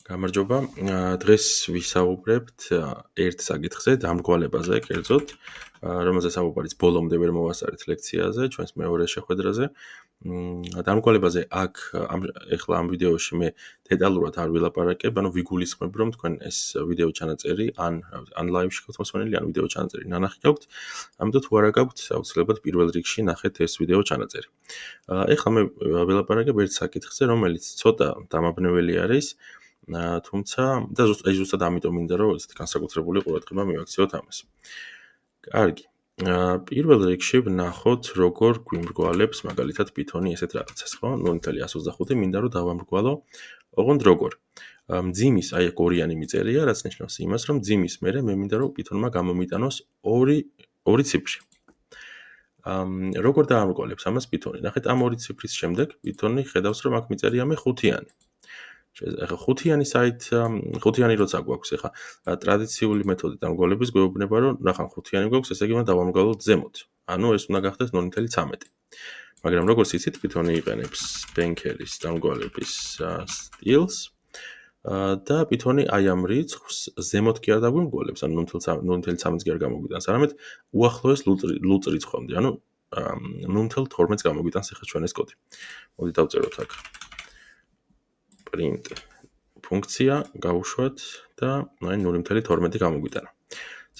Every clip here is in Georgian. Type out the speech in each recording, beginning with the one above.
გამარჯობა. დღეს ვისაუბრებთ ერთ საკითხზე, დამრგვალებაზე, კერძოდ, რომელზეც საუბარიც ბოლომდე ვერ მოვასწარეთ ლექციაზე, ჩვენს მეორე შეხვედრაზე. დამრგვალებაზე ეხლა ამ ვიდეოში მე დეტალურად არ ვილაპარაკებ, ანუ ვიგულისხმებ, რომ თქვენ ეს ვიდეო ჩანაწერი ან ლაივში გაქვთ მოსვენილი, ან ვიდეო ჩანაწერი ნანახი გაქვთ. ამიტომ თუ არა გაქვთ, აუცილებლად პირველ რიგში ნახეთ ეს ვიდეო ჩანაწერი. ეხლა მე ვილაპარაკებ ერთ საკითხზე, რომელიც ცოტა დამაბნეველი არის. თუმცა და ზუსტად ამიტომ მინდა რომ ესეთი განსაკუთრებული ყურადღება მივაქციოთ ამას. კარგი. პირველ რიგში ვნახოთ როგორ გვიმრგვალებს მაგალითად Python-ი ესეთ რაღაცას, ხო? 0.125 მინდა რომ დავამრგვალო. ოღონდ როგორ? მძიმის აი აქ ორიანი მიწერია, რაც ნიშნავს იმას, რომ მძიმის მერე მე მინდა რომ Python-მა გამომიტანოს ორი ციფრი. როგორ დაამრგვალებს ამას Python-ი? ნახეთ ამ ორი ციფრის შემდეგ Python-ი ხედავს რომ აქ მიწერია მე ხუთიანი. ეხა ხუთიანი როცა გვაქვს ეხა ტრადიციული მეთოდით დამრგვალების გვეუბნება რომ ნახან ხუთიანი გვაქვს, ესე იგი უნდა დავამრგვალოთ ზემოთ. ანუ ეს უნდა გახდეს 0.13. მაგრამ როგორც იცით, Python-ი იყენებს Banker-ის დამრგვალების სტილს და Python-ი აი ამ რიცხვს ზემოთ კი არ დაგვიმრგვალებს, ანუ 0.13-ს კი არ გამოგვიტანს, არამედ უახლოეს ლუწ რიცხვამდე, ანუ 0.12-ს გამოგვიტანს ეხა ჩვენ ეს კოდი. მოდი დავწეროთ აქ. print ფუნქცია გავუშვათ და აი 0.12 გამოგვიტანა.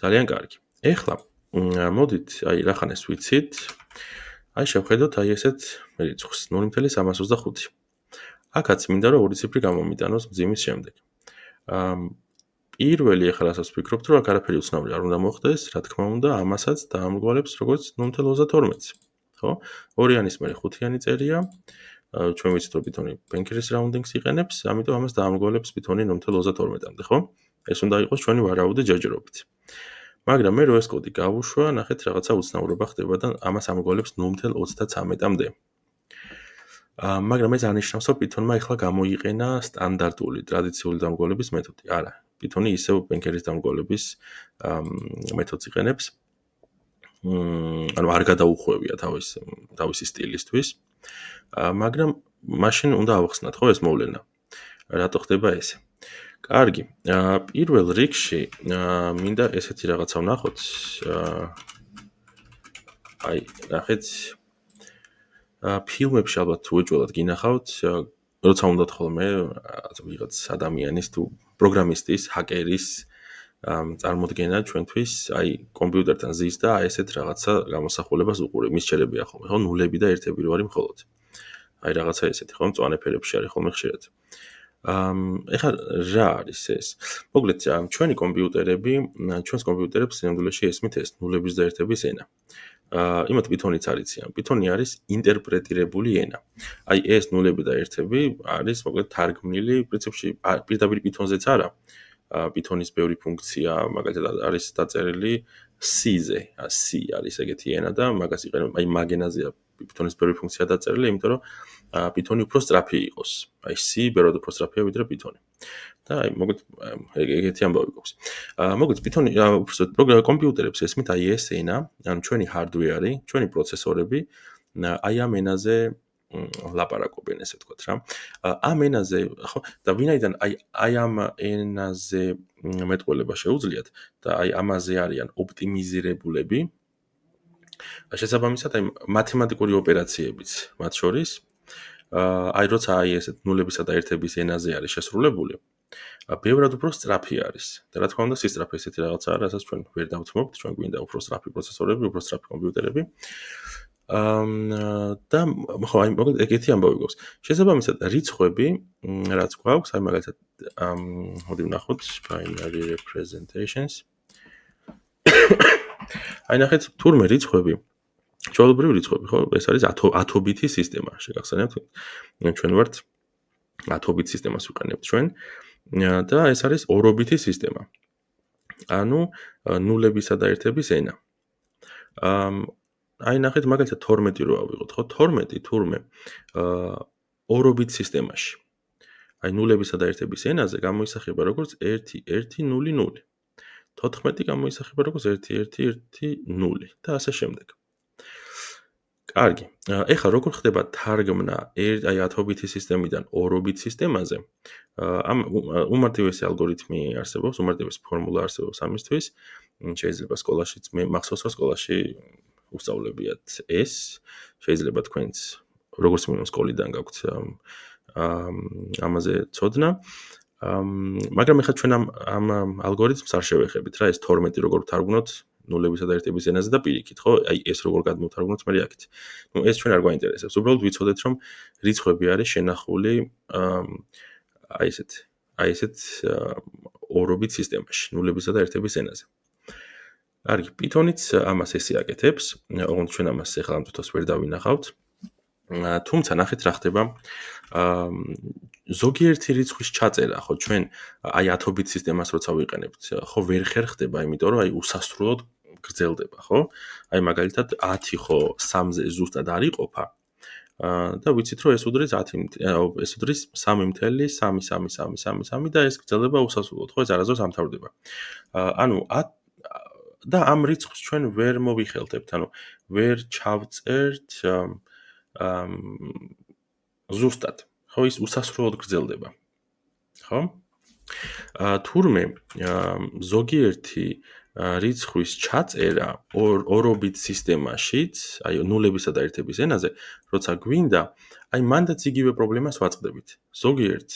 ძალიან კარგი. ეხლა მოდით აი რახანეს ვიცით. აი შევხედოთ აი ესეთ რიცხვს 0.325. აქაც მინდა რომ ორი ციფრი გამომიტანოს მძიმის შემდეგ. პირველი ეხლა რასაც ვფიქრობთ რომ აქ არაფერი უცნაური არ უნდა მოხდეს, რა თქმა უნდა, ამასაც დაამრგვალებს როგორც 0.32. ხო? ორიანის მერე ხუთიანი წერია. ჩვენ ვიცით რომ Python-ი Banker-ის rounding-ს იყენებს, ამიტომ ამას დაამრგვალებს Python-ი 0.32-მდე, ხო? ეს უნდა იყოს ჩვენი ვარაუდი ჯერჯერობით. მაგრამ მე რო ეს კოდი გავუშვა, ნახეთ რაღაცა უცნაურობა ხდება და ამას ამრგვალებს 0.33-მდე. მაგრამ ეს ანიშნავს, რომ Python-მა ეხლა გამოიყენა სტანდარტული ტრადიციული დამრგვალების მეთოდი. არა, Python-ი ისევ Banker-ის დამრგვალების მეთოდს იყენებს. ანუ არ გადაუხვევია თავისი სტილისთვის. მაგრამ მაშინ უნდა ავხსნათ ხო ეს მოვლენა. რატო ხდება ესე? კარგი. პირველ რიგში მინდა ესეთი რაღაცა ვნახოთ. აი, ნახეთ. ფილმებში ალბათ უეჭველად გინახავთ, როცა უნდათ ხოლმე ვიღაც ადამიანის თუ პროგრამისტის, ჰაკერის წარმოდგენა ჩვენთვის, აი კომპიუტერთან ზის და აი ესეთ რაღაცა გამოსახულებას უყურებ. მის შეერებია ხოლმე, ხო, ნულები და ერთები რო არის მხოლოდ. აი რაღაცა ესეთი, ხო, მწვანე ფერებში არის ხოლმე ხშირად. ეხლა რა არის ეს? მოკლედ, ჩვენს კომპიუტერებს სინამდვილეში ესმით ეს ნულების და ერთების ენა. იმათ Python-იც არიციან. Python-ი არის ინტერპრეტირებული ენა. აი ეს ნულები და ერთები არის მოკლედ თარგმნილი, პრინციპში პირდაპირ Python-ზეც არა. Python-ის ბევრი ფუნქცია, მაგალითად არის დაწერილი C-ზე. C არის ეგეთი ენა და მაგას იყენებენ, აი მაგ ენაზეა Python-ის ბევრი ფუნქცია დაწერილი, იმიტომ რომ Python-ი უფრო სწრაფი იყოს. აი C ბევრად უფრო სწრაფია ვიდრე Python-ი. და აი მოკლედ ეგეთი ამბავი გვაქვს. მოკლედ Python-ი კომპიუტერებს ესმით აი ეს ენა, ანუ ჩვენი hardware-ი, ჩვენი პროცესორები აი ამ ენაზე ლაპარაკობენ, ესე ვთქვათ რა. ამ ენაზე, ხო, და ვინაიდან აი ამ ენაზე მეტყველება შეუძლიათ და აი ამაზე არიან ოპტიმიზირებულები, შესაბამისად აი მათემატიკური ოპერაციებიც მათ შორის, აი როცა აი ესეთ ნულებისა და ერთების ენაზე არის შესრულებული, ბევრად უფრო სწრაფი არის. და რა თქმა უნდა, სისწრაფე ესეთი რაღაცაა, რასაც ჩვენ ვერ დავთმობთ, ჩვენ გვინდა უფრო სწრაფი პროცესორები, უფრო სწრაფი კომპიუტერები. და ხო, აი მოკლედ ეგეთი ამბავი გვაქვს. შესაბამისად, რიცხვები, რაც გვაქვს, აი მაგალითად, მოდი ვნახოთ binary representations. აი ნახეთ, თურმე რიცხვები, ჩვეულებრივი რიცხვები, ხო, ეს არის 10-ბითი სისტემა, შეგახსენებთ? ჩვენ ვართ 10-ბით სისტემას ვიყენებთ ჩვენ და ეს არის 2-ბითი სისტემა. ანუ ნულებისა და ერთების ენა. აი ნახეთ მაგალითად 12 რო ავიღოთ, ხო? 12 თურმე 2-ბით სისტემაში. აი ნულებისა და ერთების ენაზე გამოისახება როგორც 1-1-0-0. 14 გამოისახება როგორც 1-1-1-0 და ასე შემდეგ. კარგი. ეხლა როგორ ხდება თარგმნა აი 10-ობითი სისტემიდან 2-ობით სისტემაზე? ამ უმარტივესი ალგორითმი არსებობს, უმარტივესი ფორმულა არსებობს ამისთვის. შეიძლება სკოლაშიც მე მახსოვს რომ სკოლაში უსწავლებიათ ეს. შეიძლება თქვენც როგორც მინიმუმ სკოლიდან გაქვთ ამაზე ცოდნა. მაგრამ ეხლა ჩვენ ამ ალგორითმს არ შევეხებით რა, ეს 12 როგორ ვთარგმნოთ ნულებისა და ერთების ენაზე და პირიქით, ხო? აი ეს როგორ გადმოვთარგმნოთ მე აქეთ. ეს ჩვენ არ გვაინტერესებს. უბრალოდ ვიცოდეთ რომ რიცხვები არის შენახული აი ესეთ 2-ობით სისტემაში, ნულებისა და ერთების ენაზე. კარგი, Python-იც ამას ესე აკეთებს, ოღონდ ჩვენ ამას ახლა ამ თვითონს ვერ დავინახავთ. თუმცა ნახეთ რა ხდება. ზოგიერთი რიცხვის ჩაწერა, ხო, ჩვენ აი 10-ობით სისტემას როცა ვიყენებთ, ხო, ვერ ხერხდება, იმიტომ რომ აი უსასრულოდ გრძელდება, ხო? აი მაგალითად 10 ხო 3-ზე ზუსტად არ იყოფა. და ვიცით რომ ეს უდრის 10, ეს უდრის 3.33333 და ეს გრძელდება უსასრულოდ, ხო, ეს არასდროს არ მთავრდება. ანუ და ამ რიცხვს ჩვენ ვერ მოვიხელთებთ, ანუ ვერ ჩავწერთ ზუსტად, ხო, ის უსასრულოდ გრძელდება. ხო? თურმე ზოგიერთი რიცხვის ჩაწერა 2-ობით სისტემაშიც, აი ნულებისა და ერთების ენაზე, როცა გვინდა, აი მანდაც იგივე პრობლემას ვაწყდებით. ზოგიერთ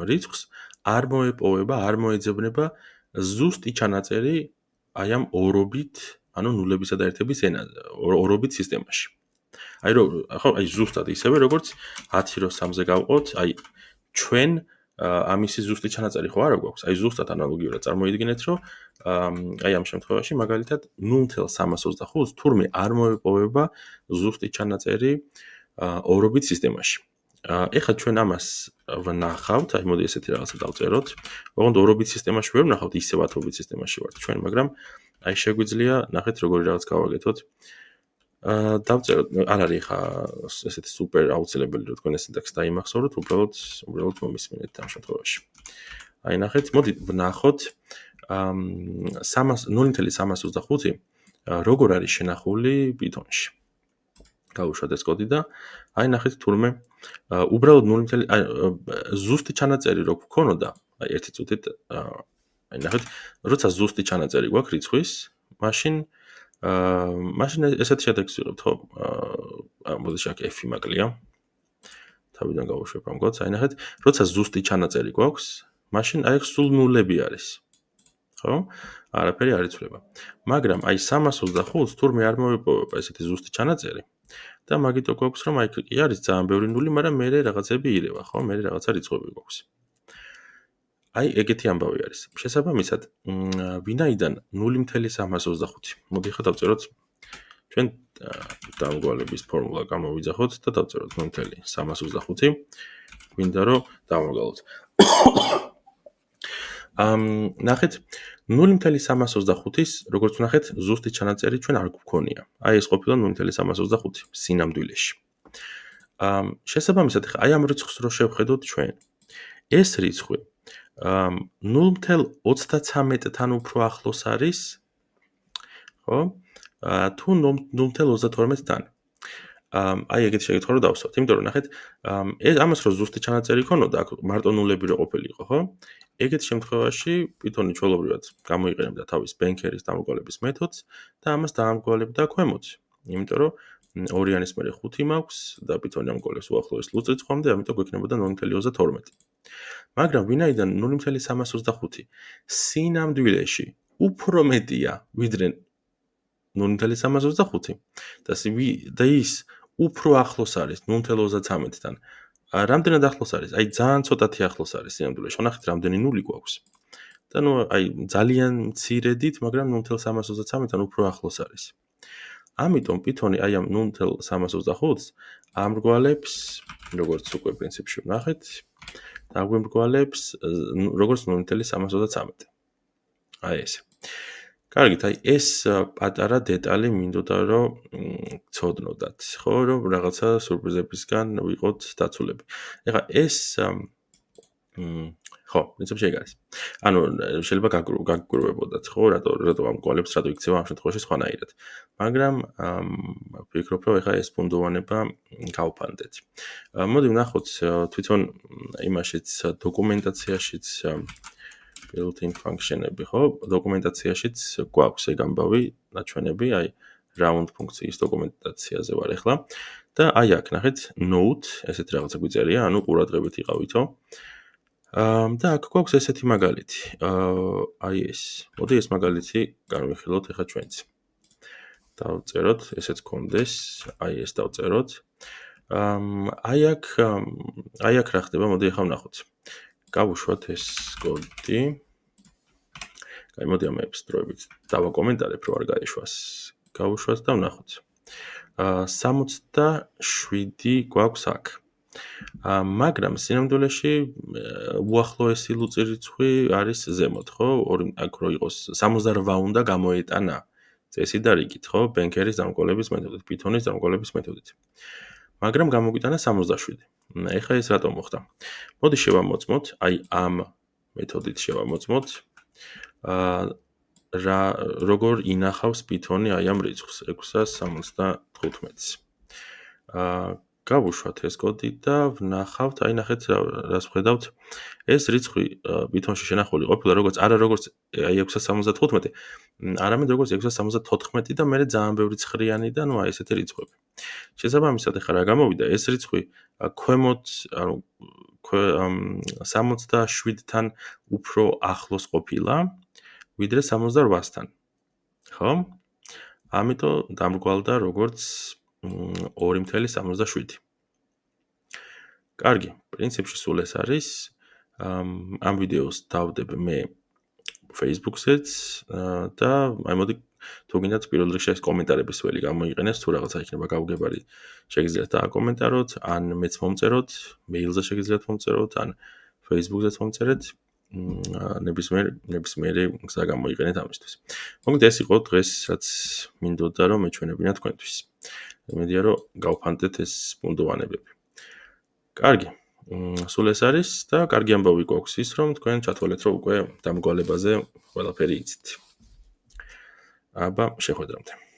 რიცხვს არ მოეპოვება, არ მოეძებნება ზუსტი ჩანაწერი აი ამ 2-ობით, ანუ ნულებისა და ერთების ენაზე, 2-ობით სისტემაში. აი ხო, აი ზუსტად ისევე როგორც 10 რო 3-ზე გავყოთ, აი ჩვენ ამისი ზუსტი ჩანაწერი ხო არა გვაქვს? აი ზუსტად ანალოგიურად წარმოიდგინეთ, რომ აი ამ შემთხვევაში მაგალითად 0.325-ს თურმე არ მოეპოვება ზუსტი ჩანაწერი 2-ობით სისტემაში. ეხლა ჩვენ ამას ვნახავთ, აი მოდი ესეთი რაღაცა დავწეროთ. ოღონდ 2-ობით სისტემაში ვერ ვნახავთ, ისევ 10-ობით სისტემაში ვართ ჩვენ, მაგრამ აი შეგვიძლია ნახეთ როგორი რაღაც გავაკეთოთ. დავწეროთ, არ არის ხა ესეთი სუპერ აუცილებელი რომ თქვენ ეს სინტაქსი დაიმახსოვროთ, უბრალოდ მომისმინეთ ამ შემთხვევაში. აი ნახეთ, მოდი ვნახოთ 0.325 როგორ არის შენახული Python-ში. გავუშვათ ეს კოდი და აი ნახეთ თურმე უბრალოდ 0. ზუსტი ჩანაწერი რო გქონოდა, აი ერთი წუთით აი ნახეთ, როცა ზუსტი ჩანაწერი გვაქვს რიცხვის, მაშინ ესეთი შედეგს ვიღებთ, ხო? მოდი აქ F იმაკლია. თავიდან გავუშვებ ამ კოდს, აი ნახეთ, როცა ზუსტი ჩანაწერი გვაქვს, მაშინ აი სულ ნულები არის. ხო? არაფერი არ იცვლება. მაგრამ აი 325-ს თურმე არ მოეპოვება ესეთი ზუსტი ჩანაწერი. და მაგიტო გვაქვს რომ აი კი არის ძალიან ბევრი ნული, მაგრამ მე რაღაცები ირევა, ხო? მე რაღაცა რიცხვები გვაქვს. აი ეგეთი ამბავი არის. შესაბამისად, ვინაიდან 0.325. მოდი ხა დავწეროთ ჩვენ დამრგვალების ფორმულა გამოვიძახოთ და დავწეროთ 0.325. გვინდა რომ დავმრგვალოთ. ნახეთ 0.325-ის, როგორც ვნახეთ, ზუსტი ჩანაწერი ჩვენ არ გვქონია. აი ეს ყოფილა 0.325 სინამდვილეში. შესაბამისად, აი ამ რიცხვს რო შევხედოთ ჩვენ, ეს რიცხვი 0.33-თან უფრო ახლოს არის, ხო? თუ 0.32-თან. აი ეგეთი შეკითხვა რო დავსვათ, იმიტომ რომ ნახეთ, ეს ამას რო ზუსტი ჩანაწერი ქონოდა, აქ მარტო ნულები რო ყოფილიყო, ხო? ეგეთ შემთხვევაში Python-ი ჩვეულებრივად გამოიყენებდა თავის ბენქერის დამრგვალების მეთოდს და ამას დაამრგვალებდა ქვემოთ. იმიტომ რომ 2-იანის მერე 5 მაქვს და Python-ი ამრგვალებს უახლოეს ლუწრიცხვამდე, ამიტომ გვექნებოდა 0.32. მაგრამ ვინაიდან 0.325 სინამდვილეში უფრო მეტია ვიდრე 0.325 და ის უფრო ახლოს არის 0.33-თან. რამდენად ახლოს არის? აი ძალიან ცოტათი ახლოს არის სინამდვილეში. ნახეთ რამდენი ნული გვაქვს. და ნუ აი ძალიან მცირედით, მაგრამ 0.323-თან უფრო ახლოს არის. ამიტომ Python-ი აი ამ 0.325-ს ამრგვალებს, როგორც უკვე პრინციპში ვნახეთ, დაგვემრგვალებს როგორც 0.323. აი ესე. კარგით, აი ეს პატარა დეტალი მინდოდა რომ გცოდნოდათ, ხო, რომ რაღაცა სურპრიზებისგან ვიყოთ დაცულები. ეხლა ეს ხო, პრინციპში ეგ არის. ანუ შეიძლება გაგგურვებოდათ, ხო, რატო ამ კვალებს რატო იქცევა ამ შემთხვევაში სხვანაირად. მაგრამ ვფიქრობ, რომ ეხლა ეს ბუნდოვანება გავფანდეთ. მოდი ვნახოთ თვითონ იმაშიც დოკუმენტაციაშიც built-in function-ები, ხო? დოკუმენტაციაშიც გვაქვს ეგ ამბავი ნაჩვენები, აი round ფუნქციის დოკუმენტაციაზე ვარ ეხლა და აი აქ ნახეთ note ესეთი რაღაცა გვიწერია, ანუ ყურადღებით იყავითო. და აქ გვაქვს ესეთი მაგალითი. აი ეს. მოდი ეს მაგალითი განვიხილოთ ეხლა ჩვენც. დავწეროთ, ესეც გქონდეს, აი ეს დავწეროთ. აი აქ რა ხდება, მოდი ახლა ვნახოთ. გავუშვათ ეს კოდი. აი მოდი ამებს დროებით დავაკომენტარებ, რომ არ გაიშვას. გავუშვათ და ვნახოთ. 67 გვაქვს აქ. მაგრამ სინამდვილეში უახლოესი ლუწი რიცხვი არის ზემოთ, ხო? აქ რო იყოს 68 უნდა გამოეტანა წესი და რიგით, ხო? ბენქერის დამკოლების მეთოდით, Python-ის დამკოლების მეთოდით. მაგრამ გამოგვიტანა 67. ეხლა ეს რატომ მოხდა? მოდი შევამოწმოთ, აი ამ მეთოდით შევამოწმოთ. როგორ ინახავს Python-ი აი ამ რიცხვს 675-ს. გავუშვათ ეს კოდი და ვნახავთ, აი ნახეთ რას ვხედავთ. ეს რიცხვი Python-ში შენახული ყოფილა არა როგორც აი 675, არამედ როგორც 674 და მერე ძალიან ბევრი ცხრიანი და ნუ აი ესეთი რიცხვები. შესაბამისად ახლა რა გამოვიდა, ეს რიცხვი ქვემოთ, ანუ 67-თან უფრო ახლოს ყოფილა, ვიდრე 68-თან. ხო? ამიტომ დამრგვალდა როგორც 2.77. კარგი, პრინციპში სულ ეს არის. ამ ვიდეოს დავდებ მე Facebook-ზეც და აი მოდი თუ გინდათ პირველ რიგში ეს კომენტარების ველი გამოიყენეს, თუ რაღაცა იქნება გავგებარი, შეგიძლიათ დააკომენტაროთ, ან მეც მომწეროთ, მეილზე შეგიძლიათ მომწეროთ, ან Facebook-ზეც მომწერეთ. ნებისმიერი გზა გამოიყენეთ ამისთვის. მოგეთ ეს იყო დღეს, რაც მინდოდა რომ მეჩვენებინა თქვენთვის. მედია რომ გავფანდეთ ეს ბუნდოვანებები. კარგი. სულ ეს არის და კარგი ამბავი გვაქვს ის, რომ თქვენ ჩათვალეთ, რომ უკვე დამგვალებაზე ყველაფერი იცით. აბა, შეხვედრამდე.